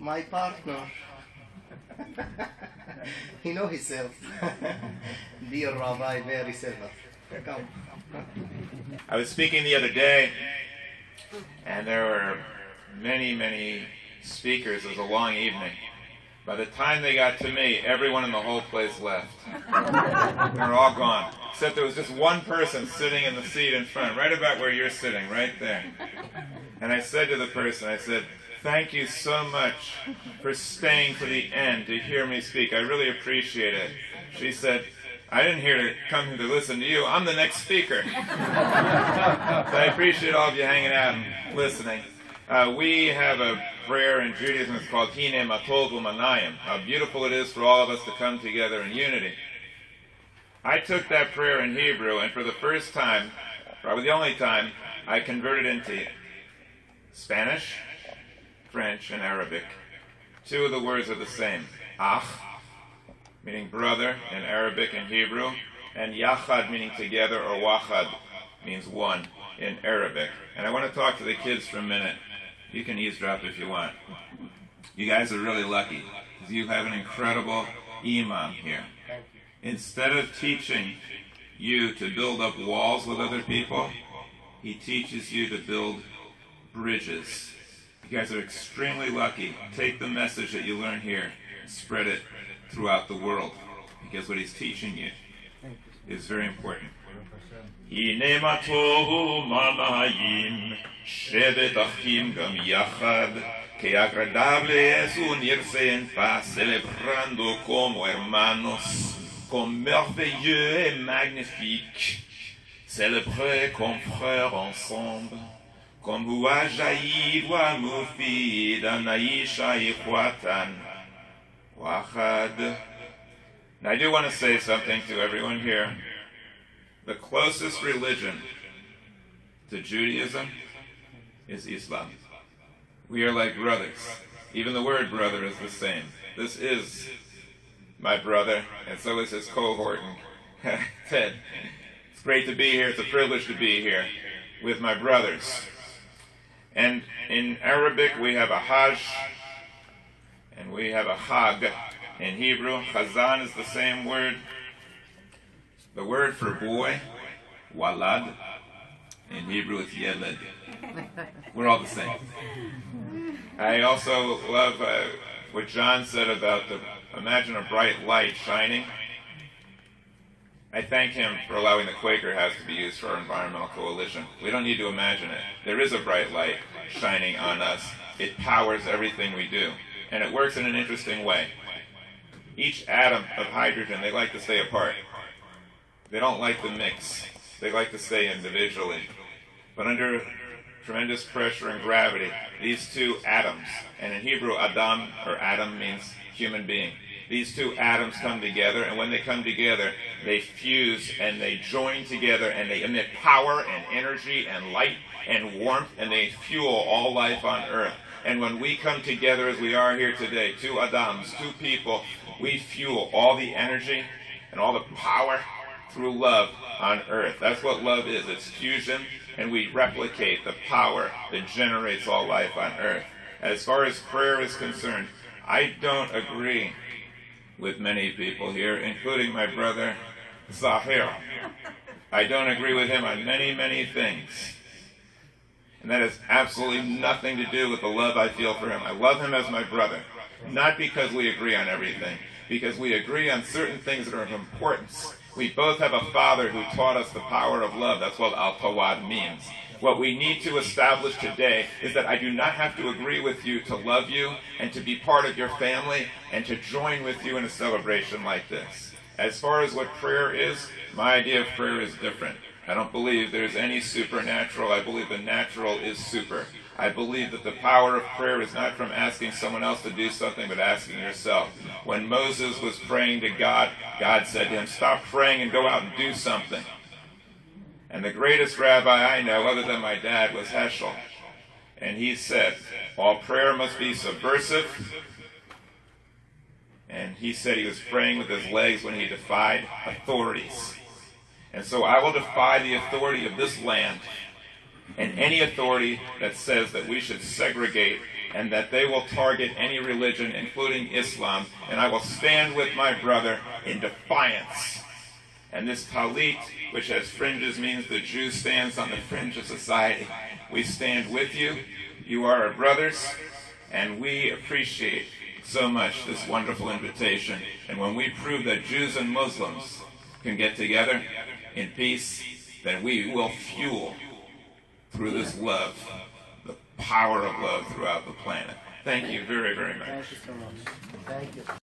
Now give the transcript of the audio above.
my partner. He knows himself. Dear Rabbi, Rabbi Silver. Come. I was speaking the other day, and there were many speakers. It was a long evening. By the time they got to me, everyone in the whole place left. They were all gone. Except there was just one person sitting in the seat in front, right about where you're sitting, right there. And I said to the person, I said, thank you so much for staying to the end to hear me speak. I really appreciate it. She said, I didn't come here to listen to you. I'm the next speaker. So I appreciate all of you hanging out and listening. We have a prayer in Judaism. It's called Hinei Manayim. How beautiful it is for all of us to come together in unity. I took that prayer in Hebrew, and for the first time, probably the only time, I converted into Spanish, French, and Arabic. Two of the words are the same. Ach, meaning brother in Arabic and Hebrew, and Yachad, meaning together, or Wachad, means one in Arabic. And I want to talk to the kids for a minute. You can eavesdrop if you want. You guys are really lucky, because you have an incredible imam here. Instead of teaching you to build up walls with other people, he teaches you to build bridges. You guys are extremely lucky. Take the message that you learn here and spread it throughout the world, because what he's teaching you is very important. Hinei manayim shevet achim gam yachad que agradable es unirse en paz celebrando como hermanos comme merveilleux et magnifique célébrer comme frères ensemble comme hua jaïd wa mufid anaisha ikhwatan wachad. And I do want to say something to everyone here. The closest religion to Judaism is Islam. We are like brothers. Even the word brother is the same. This is my brother, and so is his cohort, Ted. It's great to be here. It's a privilege to be here with my brothers. And in Arabic, we have a Hajj, and we have a Chag. In Hebrew, Chazan is the same word. The word for boy, walad, in Hebrew it's yeled. We're all the same. I also love what John said about imagine a bright light shining. I thank him for allowing the Quaker House to be used for our environmental coalition. We don't need to imagine it. There is a bright light shining on us. It powers everything we do. And it works in an interesting way. Each atom of hydrogen, they like to stay apart. They don't like the mix. They like to stay individually. But under tremendous pressure and gravity, these two atoms, and in Hebrew, Adam, or Adam means human being. These two atoms come together, and when they come together, they fuse and they join together, and they emit power and energy and light and warmth, and they fuel all life on earth. And when we come together as we are here today, two Adams, two people, we fuel all the energy and all the power through love on earth. That's what love is. It's fusion, and we replicate the power that generates all life on earth. As far as prayer is concerned, I don't agree with many people here, including my brother Zahir. I don't agree with him on many things. And that has absolutely nothing to do with the love I feel for him. I love him as my brother, not because we agree on everything, because we agree on certain things that are of importance. We both have a father who taught us the power of love. That's what al-tawad means. What we need to establish today is that I do not have to agree with you to love you and to be part of your family and to join with you in a celebration like this. As far as what prayer is, my idea of prayer is different. I don't believe there's any supernatural. I believe the natural is super. I believe that the power of prayer is not from asking someone else to do something, but asking yourself. When Moses was praying to God, God said to him, stop praying and go out and do something. And the greatest rabbi I know, other than my dad, was Heschel. And he said, all prayer must be subversive. And he said he was praying with his legs when he defied authorities. And so I will defy the authority of this land and any authority that says that we should segregate and that they will target any religion, including Islam, and I will stand with my brother in defiance. And this talit, which has fringes, means the Jew stands on the fringe of society. We stand with you. You are our brothers, and we appreciate so much this wonderful invitation. And when we prove that Jews and Muslims can get together in peace, then we will fuel through this love, the power of love throughout the planet. Thank you very, very much. Thank you so much. Thank you.